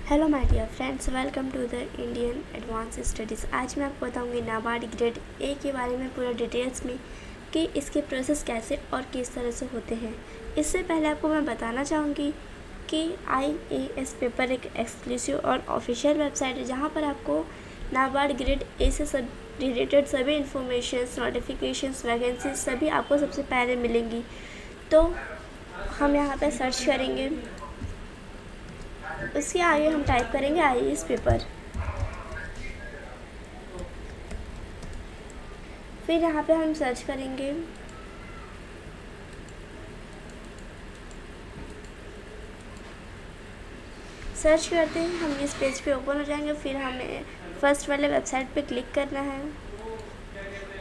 Hello my dear friends, welcome to the Indian advance studies. आज मैं आपको बताऊंगी नाबार्ड ग्रेड ए के बारे में पूरा डिटेल्स में कि इसके प्रोसेस कैसे और किस तरह से होते हैं। इससे पहले आपको मैं बताना चाहूँगी कि IAS पेपर एक एक्सक्लूसिव और ऑफिशियल वेबसाइट है जहाँ पर आपको नाबार्ड ग्रेड ए से सब रिलेटेड सभी इंफॉर्मेशंस, नोटिफिकेशंस, वैकेंसीज सभी आपको सबसे पहले मिलेंगी। तो हम यहाँ पर सर्च करेंगे, उसके आगे हम टाइप करेंगे IAS पेपर। फिर यहाँ पे हम सर्च करेंगे सर्च करते ही हम इस पेज पे ओपन हो जाएंगे। फिर हमें फर्स्ट वाले वेबसाइट पे क्लिक करना है।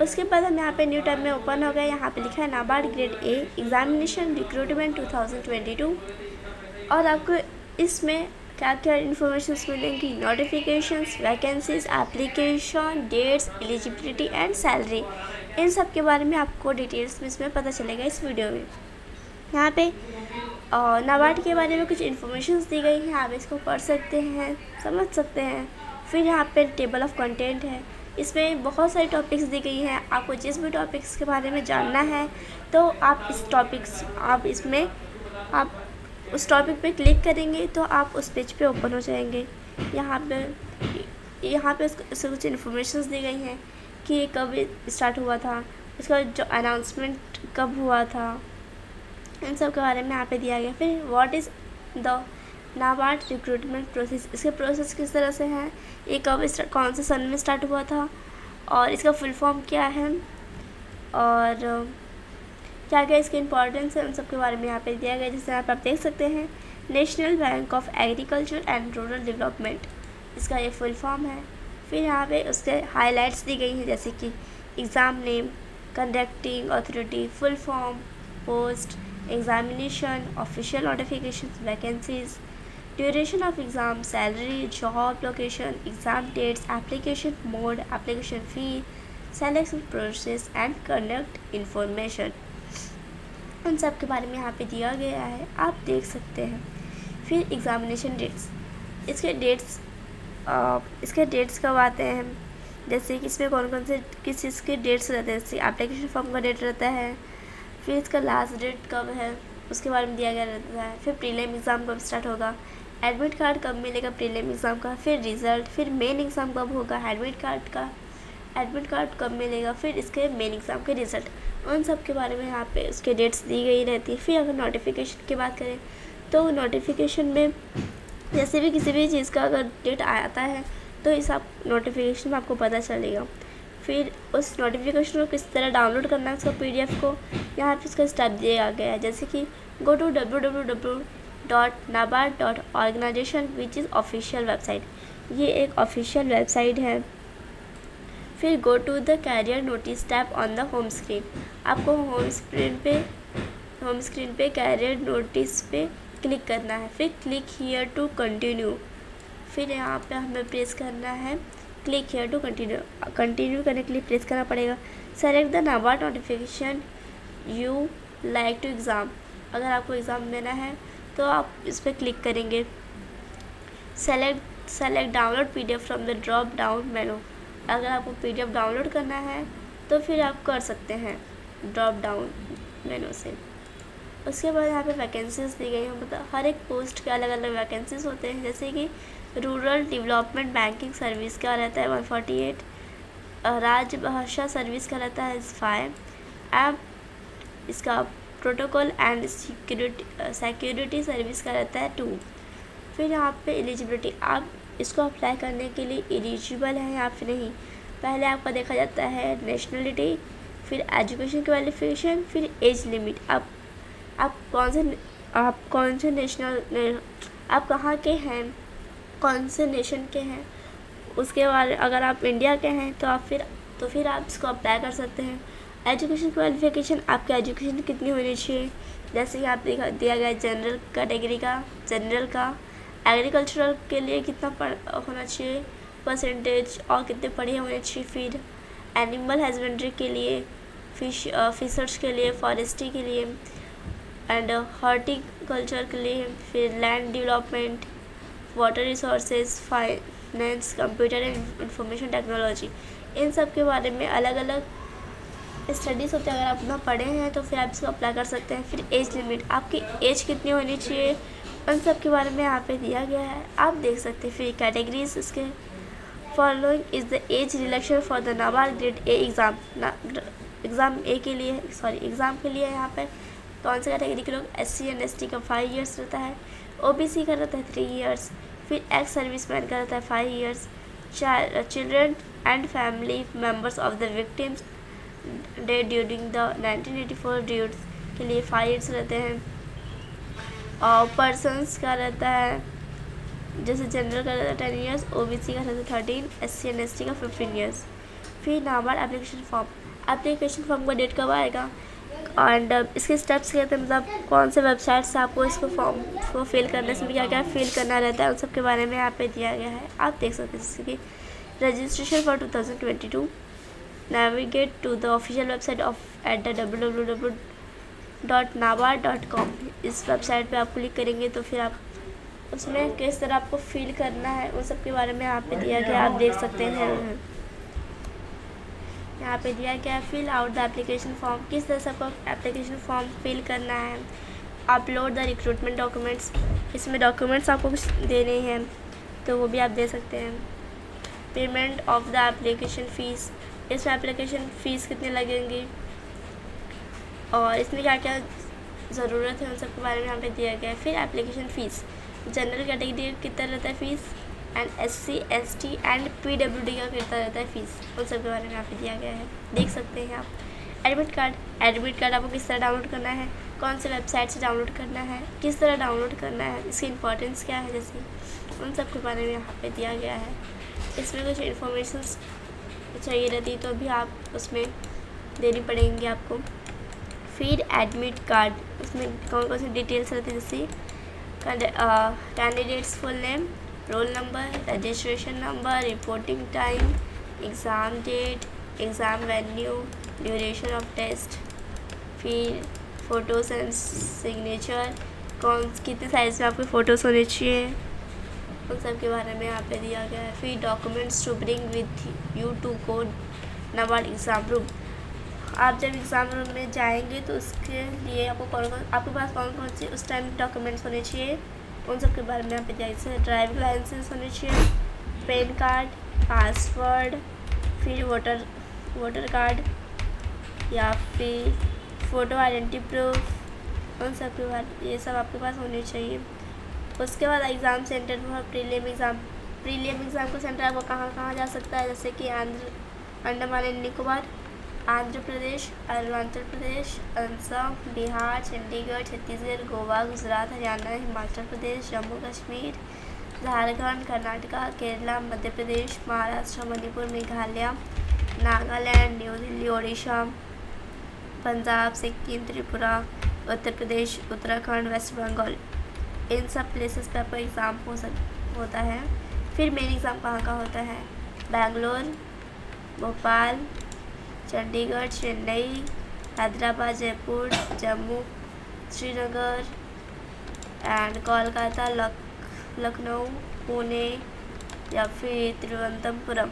उसके बाद हम यहाँ पे न्यू टैब में ओपन हो गए। यहाँ पे लिखा है NABARD grade A examination recruitment 2022 और आपको इसमें क्या क्या इन्फॉर्मेशन मिलेंगी, notifications, vacancies, application, dates, eligibility and salary, इन सब के बारे में आपको डिटेल्स में इसमें पता चलेगा इस वीडियो में। यहाँ पे नाबार्ड के बारे में कुछ इन्फॉर्मेशन दी गई हैं, आप इसको पढ़ सकते हैं, समझ सकते हैं। फिर यहाँ पे टेबल ऑफ कंटेंट है, इसमें बहुत सारी टॉपिक्स दी गई हैं। आपको जिस भी टॉपिक्स के बारे में जानना है तो आप उस टॉपिक पे क्लिक करेंगे तो आप उस पेज पे ओपन हो जाएंगे। यहाँ पे इससे कुछ इन्फॉर्मेशन दी गई हैं कि ये कब स्टार्ट हुआ था, इसका जो अनाउंसमेंट कब हुआ था, इन सब के बारे में यहाँ पे दिया गया। फिर what is the NABARD recruitment process, इसके प्रोसेस किस तरह से हैं, ये कौन से सन में स्टार्ट हुआ था और इसका फुल फॉर्म क्या है और क्या क्या इसकी इंपॉर्टेंस है, उन सब के बारे में यहाँ पे दिया गया। जैसे आप देख सकते हैं, national bank of agriculture and rural development, इसका ये फुल फॉर्म है। फिर यहाँ पे उसके हाईलाइट्स दी गई हैं, जैसे कि exam name, conducting authority, full form, post, examination, official notification, vacancies, duration of exam, salary, job location, exam dates, application mode, application fee, selection process and conduct information, उन सब के बारे में यहाँ पे दिया गया है, आप देख सकते हैं। फिर एग्ज़ामिनेशन डेट्स, इसके डेट्स कब आते हैं, जैसे कि इसमें कौन कौन से किस चीज़ के डेट्स रहते हैं। जैसे एप्लीकेशन फॉर्म का डेट रहता है, फिर इसका लास्ट डेट कब है उसके बारे में दिया गया रहता है। फिर प्रीलिम एग्ज़ाम कब स्टार्ट होगा, एडमिट कार्ड कब मिलेगा प्रीलिम एग्ज़ाम का, फिर रिज़ल्ट, फिर मेन एग्ज़ाम कब होगा, एडमिट कार्ड कब मिलेगा, फिर इसके मेन एग्ज़ाम के रिज़ल्ट, उन सब के बारे में यहाँ पे उसके डेट्स दी गई रहती है। फिर अगर नोटिफिकेशन की बात करें तो नोटिफिकेशन में जैसे भी किसी भी चीज़ का अगर डेट आता है तो इस आप नोटिफिकेशन में आपको पता चलेगा। फिर उस नोटिफिकेशन को किस तरह डाउनलोड करना है उसका PDF को, यहाँ पे इसका स्टेप दिया गया है। जैसे कि go to www.nabard.organization which is official website, ये एक ऑफिशियल वेबसाइट है। फिर go to the career notice tab on the home screen, आपको होम स्क्रीन पे कैरियर नोटिस पे क्लिक करना है। फिर क्लिक हियर टू कंटिन्यू, फिर यहाँ पे हमें प्रेस करना है क्लिक हियर टू कंटिन्यू करने के लिए प्रेस करना पड़ेगा। Select the NABARD notification you like to exam, अगर आपको एग्ज़ाम देना है तो आप इस पर क्लिक करेंगे। Select download PDF from the drop down menu, अगर आपको PDF डाउनलोड करना है तो फिर आप कर सकते हैं ड्रॉप डाउन मेनू से। उसके बाद यहाँ पे वैकेंसीज दी गई हैं, मतलब हर एक पोस्ट के अलग अलग वैकेंसीज होते हैं। जैसे कि रूरल डेवलपमेंट बैंकिंग सर्विस का रहता है 148, राजभाषा सर्विस का रहता है 5, ऐप इसका प्रोटोकॉल एंड सिक्योरिटी सर्विस का रहता है 2। फिर यहाँ पे एलिजिबिलिटी, आप इसको अप्लाई करने के लिए एलिजिबल हैं या फिर नहीं, पहले आपका देखा जाता है नेशनलिटी, फिर एजुकेशन क्वालिफिकेशन, फिर एज लिमिट, आप कौन से नेशनल, आप कहाँ के हैं, कौन से नेशन के हैं, उसके बाद अगर आप इंडिया के हैं तो फिर आप इसको अप्लाई कर सकते हैं। एजुकेशन क्वालिफिकेशन, आपकी एजुकेशन कितनी होनी चाहिए, जैसे कि आप दिया गया जनरल कैटेगरी का, जनरल का, एग्रीकल्चरल के लिए कितना होना चाहिए परसेंटेज और कितने पढ़े होने चाहिए। फिर एनिमल हस्बेंड्री के लिए, फिशर्स के लिए, फॉरेस्ट्री के लिए एंड हॉर्टिकल्चर के लिए, फिर land development, water resources, finance, computer and information technology, इन सब के बारे में अलग अलग स्टडीज़ होते हैं। अगर आप ना पढ़े हैं तो फिर आप इसको अप्लाई कर सकते हैं। फिर एज लिमिट, आपकी एज कितनी होनी चाहिए, उन सब के बारे में यहाँ पे दिया गया है, आप देख सकते हैं। फिर कैटेगरीज इसके following is the age relaxation for the NABARD grade A exam, exam A के लिए एग्ज़ाम के लिए यहाँ पे कौन से कैटेगरी के लोग, SC एंड ST का 5 इयर्स रहता है, OBC का रहता है 3 इयर्स, फिर एक्स सर्विसमैन का रहता है 5 years, children and family members of the victims dead during the 1984 ड्यूट्स के लिए 5 इयर्स रहते हैं। और पर्सनस का रहता है, जैसे जनरल का रहता है 10 इयर्स, OBC का रहता है 13, SC एंड ST का 15 इयर्स। फिर नाबार्ड एप्लीकेशन फॉर्म का डेट कब आएगा एंड इसके स्टेप्स क्या थे, मतलब कौन से वेबसाइट से आपको इसको फॉर्म को फिल करने से क्या क्या फिल करना रहता है, उन सब के बारे में यहाँ पे दिया गया है, आप देख सकते हैं। जैसे कि registration for 2022, navigate to the official website of at the www.nabard.com, इस वेबसाइट पे आप क्लिक करेंगे तो फिर आप उसमें किस तरह आपको फिल करना है उन सब के बारे में यहाँ पे दिया गया, आप देख सकते हैं। यहाँ पे दिया गया fill out the application form, किस तरह से आपको एप्लीकेशन फॉर्म फिल करना है। अपलोड द रिक्रूटमेंट डॉक्यूमेंट्स, इसमें डॉक्यूमेंट्स आपको कुछ देने हैं तो वो भी आप दे सकते हैं। Payment of the application fees, इसमें एप्लीकेशन फ़ीस कितनी लगेंगी और इसमें क्या क्या ज़रूरत है उन सब के बारे में यहाँ पे दिया गया है। फिर एप्लीकेशन फ़ीस, जनरल कैटेगरी का कितना रहता है fees, and SC ST and PWD का कितना रहता है फ़ीस, उन सब के बारे में यहाँ पे दिया गया है, देख सकते हैं आप। एडमिट कार्ड आपको किस तरह डाउनलोड करना है, कौन से वेबसाइट से डाउनलोड करना है, किस तरह डाउनलोड करना है, इसकी इंपॉर्टेंस क्या है, जैसे उन सब के बारे में यहाँ पे दिया गया है। इसमें कुछ इन्फॉर्मेशन चाहिए रहती तो भी आप उसमें देनी पड़ेंगी आपको। फिर एडमिट कार्ड, उसमें कौन कौन सी डिटेल्स रहती है, जैसे candidates full name, roll number, registration number, reporting time, exam date, exam venue, duration of test, फिर फ़ोटोज़ एंड सिग्नेचर, कितने साइज़ में आपके फ़ोटोज़ होने चाहिए, उन सब के बारे में यहाँ पे दिया गया है। फिर documents to bring with you to को नाबार्ड एग्ज़ाम रूम, आप जब एग्ज़ाम रूम में जाएंगे तो उसके लिए आपके पास कौन कौन से उस टाइम डॉक्यूमेंट्स होने चाहिए, उन सब के बारे में यहाँ पे दिया। जैसे ड्राइविंग लाइसेंस होने चाहिए, पैन कार्ड, पासवर्ड, फिर वोटर कार्ड या फिर फ़ोटो आइडेंटिटी प्रूफ, उन सब के बाद ये सब आपके पास होने चाहिए। उसके बाद एग्ज़ाम सेंटर पर प्रीलिम एग्ज़ाम का सेंटर आपको कहाँ जा सकता है, जैसे कि Andaman and Nicobar, Andhra Pradesh, Arunachal Pradesh, Assam, Bihar, Chandigarh, Chhattisgarh, Goa, Gujarat, Haryana, Himachal Pradesh, Jammu Kashmir, Jharkhand, Karnataka, Kerala, Madhya Pradesh, Maharashtra, Manipur, Meghalaya, Nagaland, new Delhi, Odisha, Punjab, Sikkim, Tripura, Uttar Pradesh, Uttarakhand, west Bengal, इन सब प्लेसेस पे आपका एग्ज़ाम होता है। फिर मेन एग्ज़ाम कहाँ होता है, बेंगलोर, भोपाल, चंडीगढ़, चेन्नई, हैदराबाद, जयपुर, जम्मू, श्रीनगर एंड कोलकाता, लखनऊ, पुणे या फिर तिरुवनंतपुरम,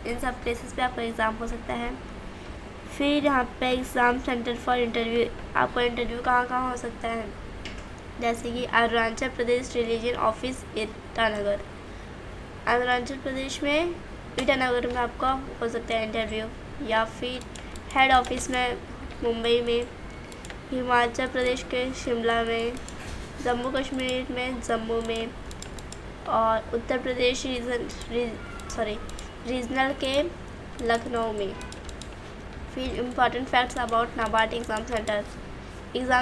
इन सब प्लेसेस पे आपका एग्ज़ाम हो सकता है। फिर यहाँ पे एग्ज़ाम सेंटर फॉर इंटरव्यू, आपका इंटरव्यू कहाँ हो सकता है, जैसे कि अरुणाचल प्रदेश रिलीजन ऑफिस ईटानगर, अरुणाचल प्रदेश में ईटानगर में आपका हो सकता है इंटरव्यू, या फिर हेड ऑफिस में मुंबई में, हिमाचल प्रदेश के शिमला में, जम्मू कश्मीर में जम्मू में, और उत्तर प्रदेश रीजनल के लखनऊ में। फिर important facts about NABARD exam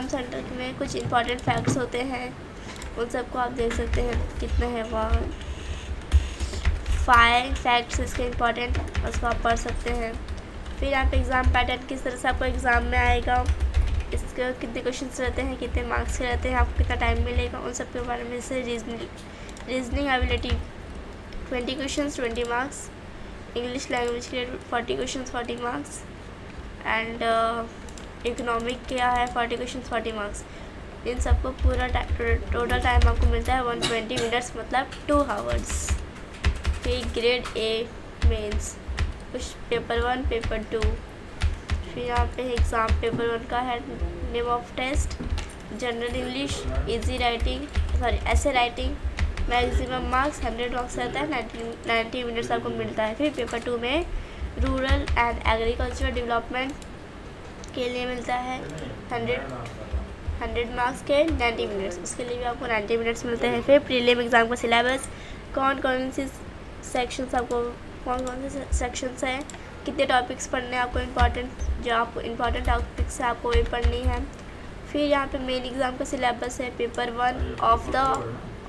centre में कुछ इम्पॉर्टेंट फैक्ट्स होते हैं, उन सबको आप देख सकते हैं, कितना है 5 फैक्ट्स इसके इम्पॉर्टेंट, उसको आप पढ़ सकते हैं। फिर आप एग्ज़ाम पैटर्न किस तरह से आपको एग्ज़ाम में आएगा, इसके कितने क्वेश्चंस रहते हैं, कितने मार्क्स के रहते हैं, आपको कितना टाइम मिलेगा, उन सब के बारे में। से reasoning ability 20 questions 20 marks, English language के लिए 40 क्वेश्चंस 40 मार्क्स, एंड इकोनॉमिक क्या है 40 क्वेश्चंस 40 मार्क्स। इन सबको पूरा टोटल टाइम आपको मिलता है 120 मिनट्स, मतलब 2 आवर्स। फिर ग्रेड ए मेंस, कुछ पेपर 1 पेपर 2। फिर यहाँ पे एग्ज़ाम पेपर 1 का है name of test, general English, essay writing, essay writing, maximum marks 100 marks रहता है, 90 मिनट्स आपको मिलता है। फिर पेपर 2 में रूरल एंड एग्रीकल्चर डेवलपमेंट के लिए मिलता है 100 मार्क्स के 90 मिनट्स, उसके लिए भी आपको 90 मिनट्स मिलते हैं। फिर प्रीलिम एग्ज़ाम का सिलेबस, कौन कौन से सेक्शंस हैं, कितने टॉपिक्स पढ़ने हैं आपको इम्पॉर्टेंट, जो आपको इम्पॉर्टेंट टॉपिक्स है आपको वही पढ़नी है। फिर यहाँ पे मेन एग्ज़ाम का सिलेबस है paper 1 of the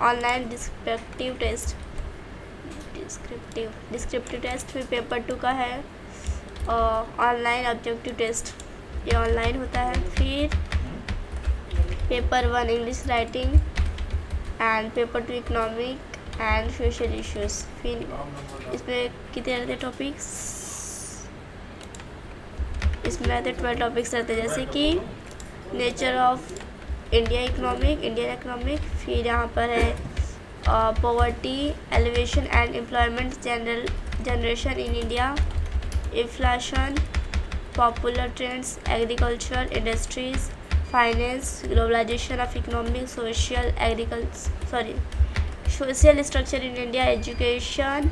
online descriptive test. फिर पेपर 2 का है ऑनलाइन ऑब्जेक्टिव टेस्ट, ये ऑनलाइन होता है। फिर paper 1 English writing and paper 2 economic and social issues. फिर इसमें कितने रहते टॉपिक्स, इसमें रहते 12 टॉपिक्स रहते हैं, जैसे कि नेचर ऑफ इंडियन इकोनॉमिक। फिर यहाँ पर है poverty alleviation and employment generation in India, inflation, popular trends, agriculture, industries, finance, globalisation of economic, social structure in India, education,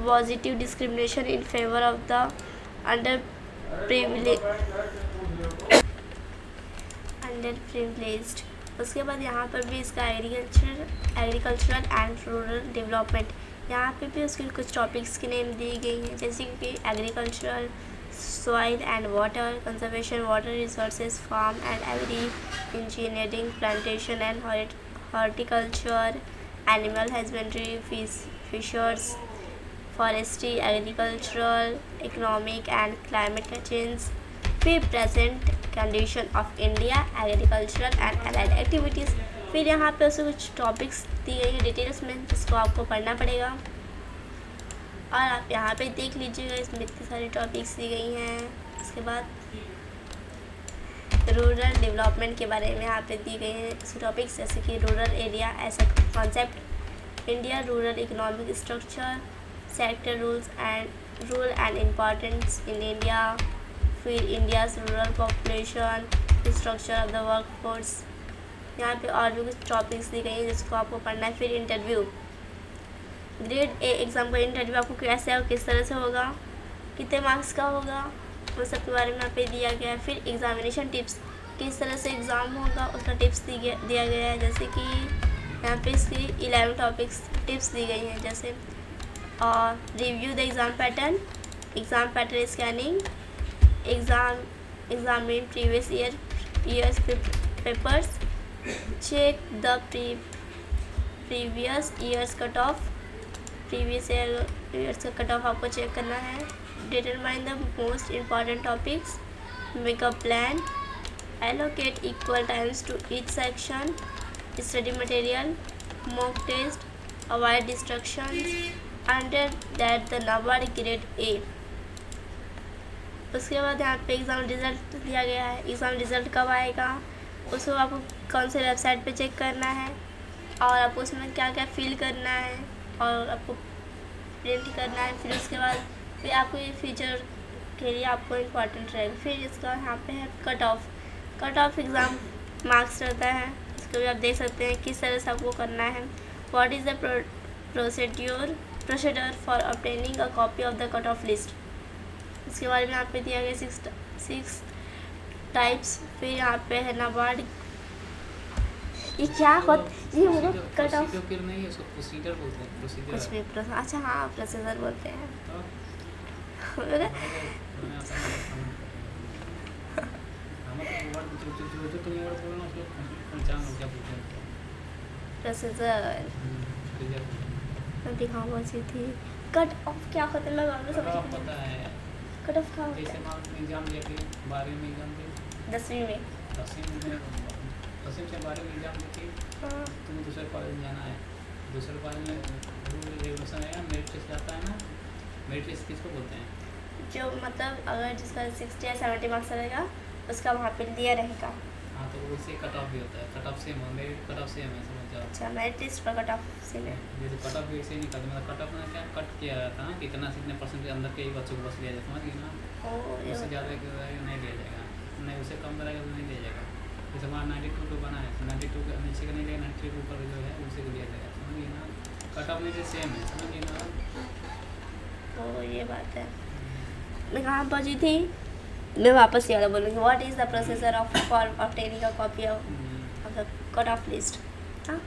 positive discrimination in favour of the underprivileged. उसके बाद यहाँ पर भी इसका एग्रीकल्चरल एंड रूरल डेवलपमेंट, यहाँ पे भी उसके कुछ टॉपिक्स की नेम दी गई हैं, जैसे कि agricultural, soil and water conservation, water resources, farm and agri engineering, plantation and horticulture, animal husbandry, fishers, forestry, agricultural, economic and climate change. फिर present condition of India, agricultural and allied activities. फिर यहाँ पे उससे कुछ topics दी गई हैं details में, जिसको आपको पढ़ना पड़ेगा। और आप यहाँ पे देख लीजिएगा, इसमें इतनी सारी टॉपिक्स दी गई हैं। उसके बाद रूरल डेवलपमेंट के बारे में यहाँ पे दी गई हैं इसके टॉपिक्स, जैसे कि rural area as a concept, India rural economic structure, sector rule and importance in India. फिर India's rural population, structure of the work force. यहाँ पे और भी कुछ टॉपिक्स दी गई हैं जिसको आपको पढ़ना है। फिर इंटरव्यू, ग्रेड ए एग्ज़ाम का इंटरव्यू आपको कैसे और किस तरह से होगा, कितने मार्क्स का होगा, उन सब के बारे में यहाँ पे दिया गया है। फिर एग्ज़ामिनेशन टिप्स, किस तरह से एग्ज़ाम होगा उसका टिप्स दिया गया है, जैसे कि यहाँ पे इसकी 11 टॉपिक्स टिप्स दी गई हैं, जैसे review the exam pattern scanning, examine previous year's papers, check the previous year's cutoff, previous year's का cutoff आपको चेक करना है। determine the most important topics, make a plan, allocate equal times to each section, study material, mock test, avoid distractions, under that the NABARD grade A। उसके बाद यहाँ पे exam result दिया गया है, एग्ज़ाम रिज़ल्ट कब आएगा, उसको आपको कौन से वेबसाइट पे चेक करना है, और आपको उसमें क्या क्या फिल करना है और आपको प्रिंट करना है। फिर उसके बाद फिर आपको ये फीचर के लिए आपको इम्पॉर्टेंट रहेगा। फिर इसका यहाँ पे है कट ऑफ एग्ज़ाम मार्क्स रहता है, इसको भी आप देख सकते हैं किस तरह से आपको करना है। What is the procedure for obtaining a copy of the cut off list, इसके बारे में यहाँ पे दिया गया 6 टाइप्स। फिर यहाँ पे है नाबार्ड, ये क्या होता ये मुझे कट ऑफ नहीं, इसको प्रोसीजर बोलते हैं, प्रोसीजर कुछ भी अच्छा हाँ प्रोसीजर बोलते हैं। प्रोसीजर दिखाओ बची थी। कट ऑफ क्या होता है, मैं समझ पता है। कट ऑफ क्या होता है? जैसे मान एग्जाम देते 12वीं में एग्जाम दे, 10वीं में 10वीं से 12वीं में एग्जाम देती, तुम्हें दूसरे कॉलेज में जाना है, दूसरे कॉलेज में रूल रेगुलेशन है, मेरिट टेस्ट जाता है ना। मेरिट टेस्ट किसको बोलते हैं? जो मतलब अगर जिसका 60 या 70 मार्क्स रहेगा उसका वहाँ पे दिया रहेगा, हाँ तो उससे कट ऑफ भी होता है, कट ऑफ सेम हो, मेरिट कट ऑफ सेम है, समझ जाओ। अच्छा मेरिट लिस्ट पर कट ऑफ से है। जैसे कट ऑफ भी ऐसे ही निकलता, मतलब कट ऑफ में क्या कट किया जाता है ना, कितना कितने परसेंट के अंदर के ही बच्चों को बस लिया जाता है, समझ गए ना। ओ ये उससे ज़्यादा नहीं लिया जाएगा, नहीं उससे कम रहेगा तो नहीं लिया जाएगा। जैसे हमारा 92 को बना है, 92 के नीचे का नहीं लिया, 93 के ऊपर जो है उसी को लिया जाएगा, समझिए ना। कट ऑफ में से सेम है, समझिए ना। ओ ये बात है। मैं कहाँ पहुँची थी, मैं वापस ये वाला बोलूँगी, what is the processor of for obtaining a copy of the cut off list. हाँ